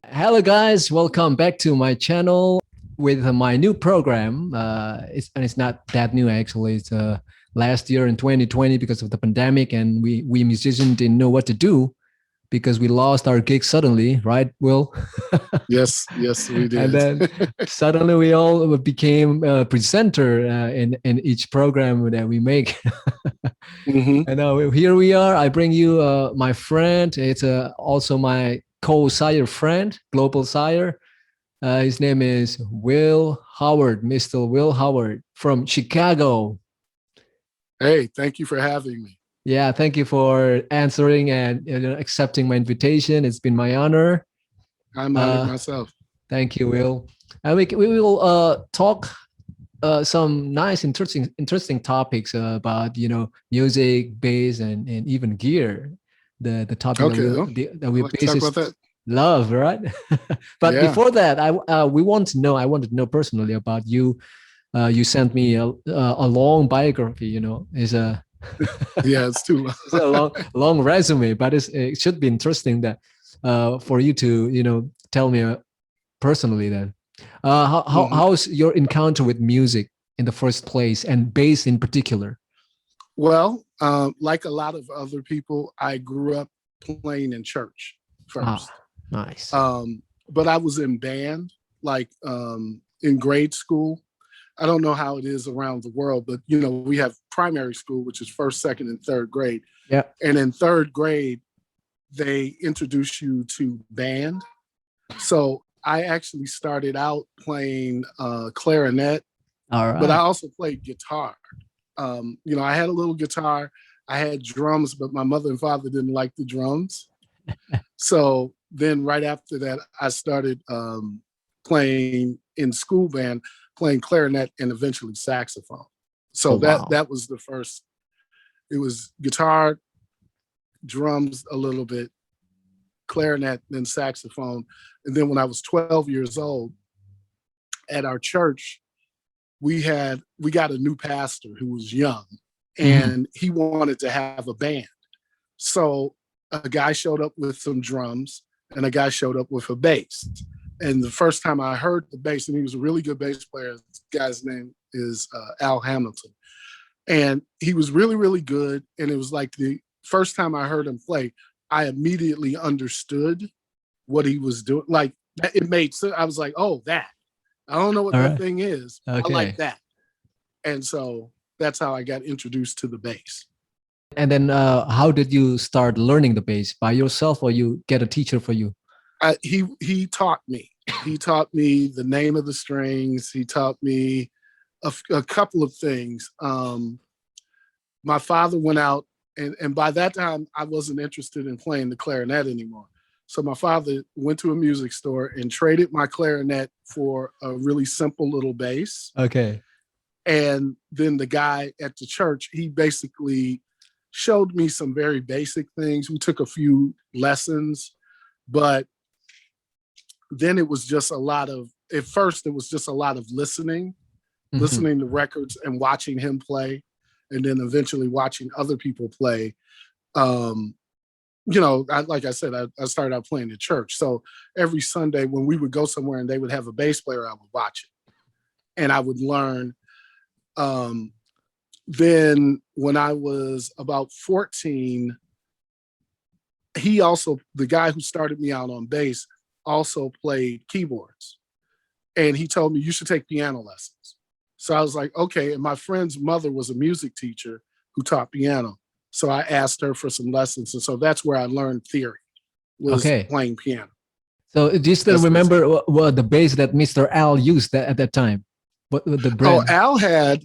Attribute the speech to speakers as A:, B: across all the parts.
A: Hello, guys. Welcome back to my channel with my new program. It's not that new actually. It's last year in 2020 because of the pandemic, and we musicians didn't know what to do because we lost our gig suddenly, right, Will?
B: Yes, we
A: And
B: did.
A: then suddenly we all became a presenter in each program that we make.
B: hmm
A: And now here we are. I bring you my friend. It's also my co-sire friend, global sire. His name is Will Howard, Mr. Will Howard from Chicago.
B: Hey, thank you for having me.
A: Yeah, thank you for answering and accepting my invitation. It's been my honor.
B: I'm honored
A: Uh,
B: myself.
A: Thank you, Will. And we will talk some nice, interesting topics about music, bass, and even gear. The topic
B: Okay, well,
A: that
B: I'd
A: we
B: like to talk about
A: bassists
B: that.
A: love, right? But
B: Yeah,
A: before that, we want to know. I wanted to know personally about you. You sent me a long biography. Is a
B: yeah, it's too
A: it's a long resume, but it should be interesting that for you to tell me personally then.
B: long.
A: How's your encounter with music in the first place and bass in particular?
B: Well, like a lot of other people, I grew up playing in church
A: Ah,
B: first.
A: nice.
B: But I was in band, like in grade school. I don't know how it is around the world, but we have primary school, which is first, second, and third grade.
A: Yeah.
B: And in third grade, they introduce you to band. So I actually started out playing clarinet,
A: All
B: but I
A: right.
B: also played guitar. I had a little guitar. I had drums, but my mother and father didn't like the drums. So then right after that, I started playing in school band, playing clarinet and eventually saxophone.
A: Oh
B: So that
A: wow.
B: that was the first. It was guitar, drums a little bit, clarinet, then saxophone. And then when I was 12 years old, at our church, we got a new pastor who was young,
A: Mhm.
B: and he wanted to have a band. So a guy showed up with some drums and a guy showed up with a bass. And the first time I heard the bass, and he was a really good bass player, this guy's name is Al Hamilton. And he was really, really good. And it was like the first time I heard him play, I immediately understood what he was doing. Like it made sense. I was like, oh, that. I don't know what
A: All
B: that
A: right.
B: thing is. I like
A: Okay.
B: that. And so that's how I got introduced to the bass.
A: And then how did you start learning the bass by yourself, or you get a teacher for you?
B: He taught me. He taught me the name of the strings. He taught me a couple of things. My father went out, and by that time, I wasn't interested in playing the clarinet anymore. So my father went to a music store and traded my clarinet for a really simple little bass.
A: Okay.
B: And then the guy at the church, he basically showed me some very basic things. We took a few lessons, but then it was just a lot of, at first, it was just a lot of
A: Mhm.
B: listening to records and watching him play, and then eventually watching other people play. Um, like I said, I started out playing at church. So every Sunday when we would go somewhere and they would have a bass player, I would watch it and I would learn. Um, then when I was about 14, the guy who started me out on bass, also played keyboards. And he told me, you should take piano lessons. So I was like, okay. And my friend's mother was a music teacher who taught piano. So I asked her for some lessons. And so that's where I learned theory, was
A: Okay.
B: playing piano.
A: So do you still
B: That's
A: remember
B: basically.
A: what the bass that Mr. Al used at that time? What the
B: Oh,
A: brand?
B: Al had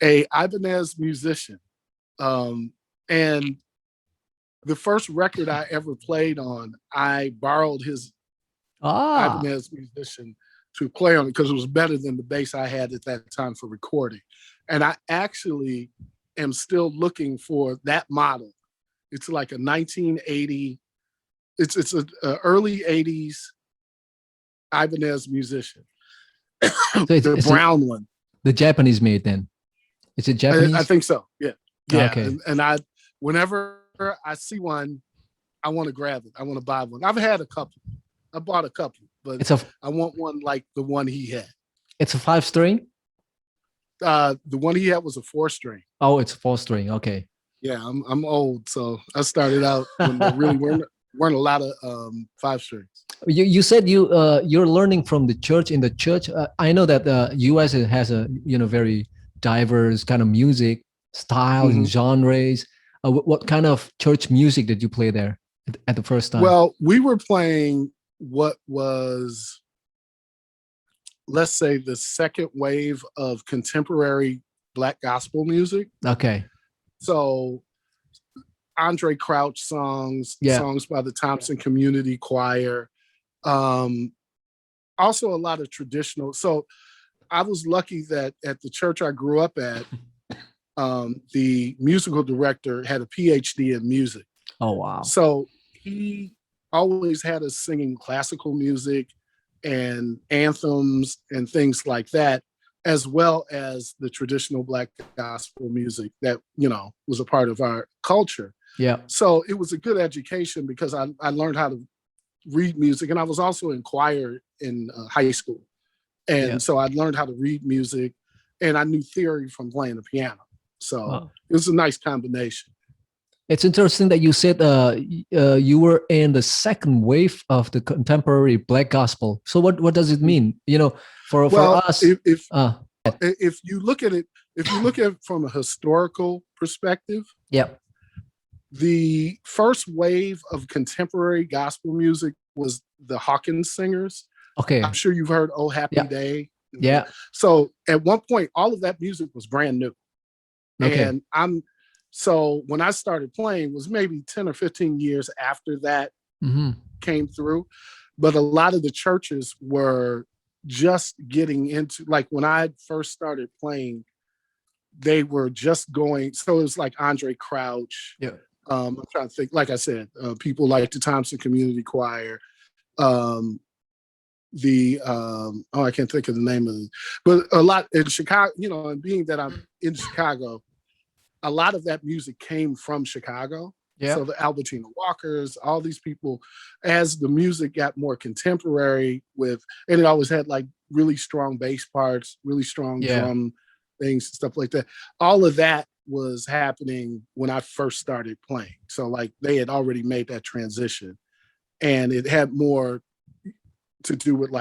B: a Ibanez Musician. Um, and the first record I ever played on, I borrowed his
A: Ah,
B: Ibanez Musician to play on it because it was better than the bass I had at that time for recording. And I actually am still looking for that model. It's like a 1980, it's a early 80s Ibanez Musician,
A: so
B: the brown one.
A: the Japanese made then. Is it
B: I
A: Japanese?
B: think so. Yeah. Yeah.
A: Okay.
B: And I, whenever I see one, I want to grab it. I want to buy one. I've had a couple. I bought a couple, but I want one like the one he had.
A: It's a 5-string.
B: The one he had was a 4-string.
A: Oh, it's 4-string. Okay.
B: Yeah, I'm old, so I started out when there really weren't a lot of 5-strings.
A: You said you're learning from the church. In the church, I know that the U.S. has a very diverse kind of music style and genres. What kind of church music did you play there at the first time?
B: Well, we were playing what was, let's say, the second wave of contemporary Black gospel music.
A: Okay.
B: So Andre Crouch songs, songs by the Thompson Community Choir. Also a lot of traditional. So I was lucky that at the church I grew up at, the musical director had a PhD in music.
A: Oh, wow.
B: So he always had us singing classical music and anthems and things like that, as well as the traditional Black gospel music that, was a part of our culture.
A: Yeah.
B: So it was a good education because I learned how to read music, and I was also in choir in high school. And so I learned how to read music, and I knew theory from playing the piano. So it was a nice combination.
A: It's interesting that you said you were in the second wave of the contemporary Black gospel. So what does it mean? For us,
B: if you look at it from a historical perspective, the first wave of contemporary gospel music was the Hawkins singers.
A: Okay,
B: I'm sure you've heard "Oh Happy Day."
A: Yeah.
B: So at one point, all of that music was brand new, and so when I started playing was maybe 10 or 15 years after that came through. But a lot of the churches were just getting into, like when I first started playing, they were just going. So it was like Andre Crouch.
A: Yeah.
B: I'm trying to think, like I said, people like the Thompson Community Choir. I can't think of the name of it, but a lot in Chicago, and being that I'm in Chicago, a lot of that music came from Chicago. Yeah. So the Albertina Walkers, all these people, as the music got more contemporary and it always had like really strong bass parts, really strong drum things, stuff like that. All of that was happening when I first started playing. So like they had already made that transition, and it had more to do with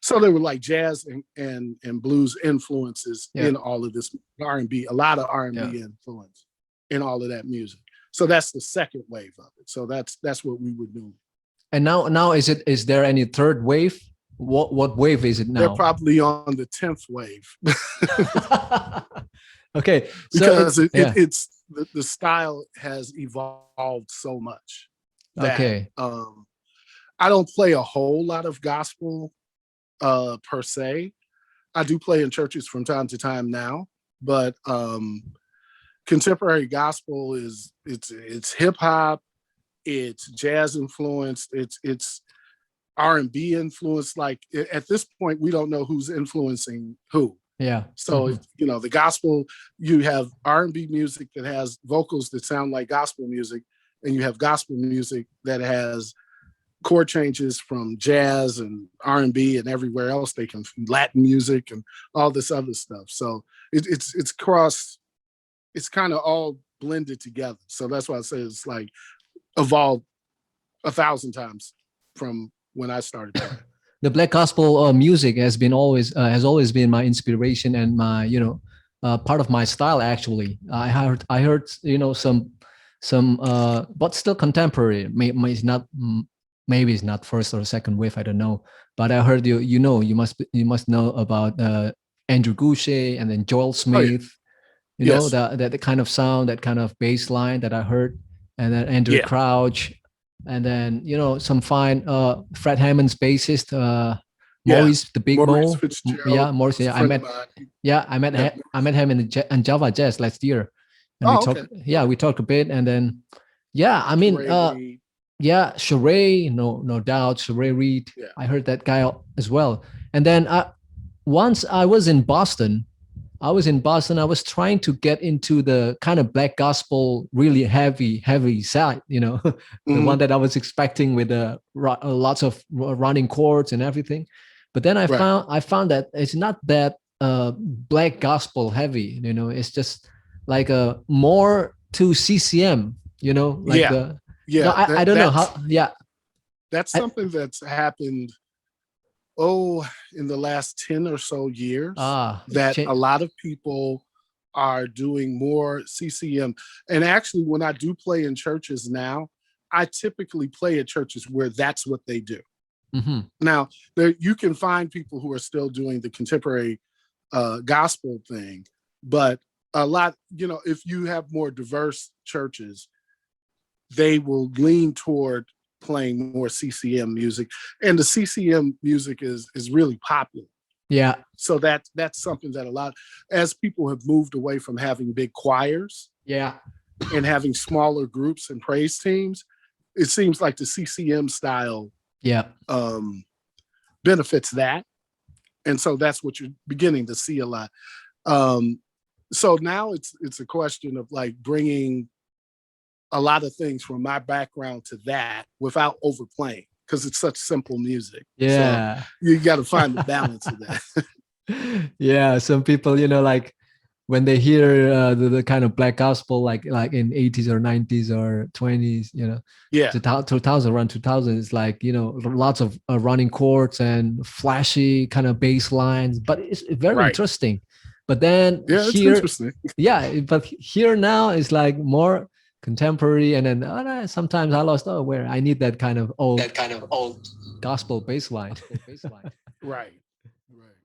B: so there were like jazz and blues influences in all of this R&B, a lot of R&B influence in all of that music. So that's the second wave of it. So that's what we were doing. And
A: now is there any third wave? What wave is it now?
B: They're probably on the 10th wave.
A: Okay,
B: because it's the style has evolved so much that I don't play a whole lot of gospel per se. I do play in churches from time to time now, but contemporary gospel it's hip hop, it's jazz influenced, it's R&B influenced. Like at this point, we don't know who's influencing who.
A: Yeah.
B: So the gospel, you have R&B music that has vocals that sound like gospel music, and you have gospel music that has chord changes from jazz and R&B and everywhere else they can, Latin music and all this other stuff. So it's kind of all blended together. So that's why I say it's like evolved 1,000 times from when I started playing.
A: The Black gospel music has always been my inspiration and my part of my style. Actually, I heard some but still contemporary. Maybe it's not first or second wave. I don't know, but I heard you must know about Andrew Goucher and then Joel Smith. Know that kind of sound, that kind of bass line that I heard, and then Andrew Crouch. And then some fine Fred Hammond's bassist, Maurice the Big Mo. Maurice. Yeah, I met him in Java Jazz last year, and we talked a bit, and then Sheree, no doubt, Sheree Reed. I heard that guy as well, and then once I was in Boston, I was in Boston. I was trying to get into the kind of black gospel, really heavy side, you know, the
B: Mhm.
A: one that I was expecting with lots of running chords and everything. But then
B: Right.
A: I found that it's not that black gospel heavy, you know. It's just like a more to CCM, you know, like
B: Yeah.
A: the no,
B: Yeah.
A: I don't know how. Yeah,
B: That's
A: I,
B: something that's happened, in the last 10 or so years,
A: it's
B: that a lot of people are doing more CCM. And actually, when I do play in churches now, I typically play at churches where that's what they do.
A: Mhm.
B: Now, there you can find people who are still doing the contemporary gospel thing, but a lot, if you have more diverse churches, they will lean toward playing more CCM music, and the CCM music is really popular.
A: Yeah,
B: So that's something that a lot, as people have moved away from having big choirs
A: yeah,
B: and having smaller groups and praise teams, it seems like the CCM style
A: yeah.
B: um, benefits that, and so that's what you're beginning to see a lot. Um, so now it's a question of like bringing a lot of things from my background to that without overplaying, because it's such simple music. So
A: Yeah.
B: you got to find the balance of that.
A: Yeah, some people, you know, like when they hear the kind of black gospel, like in 80s or 90s or 20s, you know,
B: Yeah,
A: 2000, around 2000, it's like, you know, lots of running chords and flashy kind of bass lines, but it's very
B: right.
A: interesting. But then
B: Yeah, it's
A: here,
B: interesting.
A: yeah, but here now is like more contemporary, and then sometimes I lost, oh, where I need that kind of old gospel bass line.
B: Right. Right.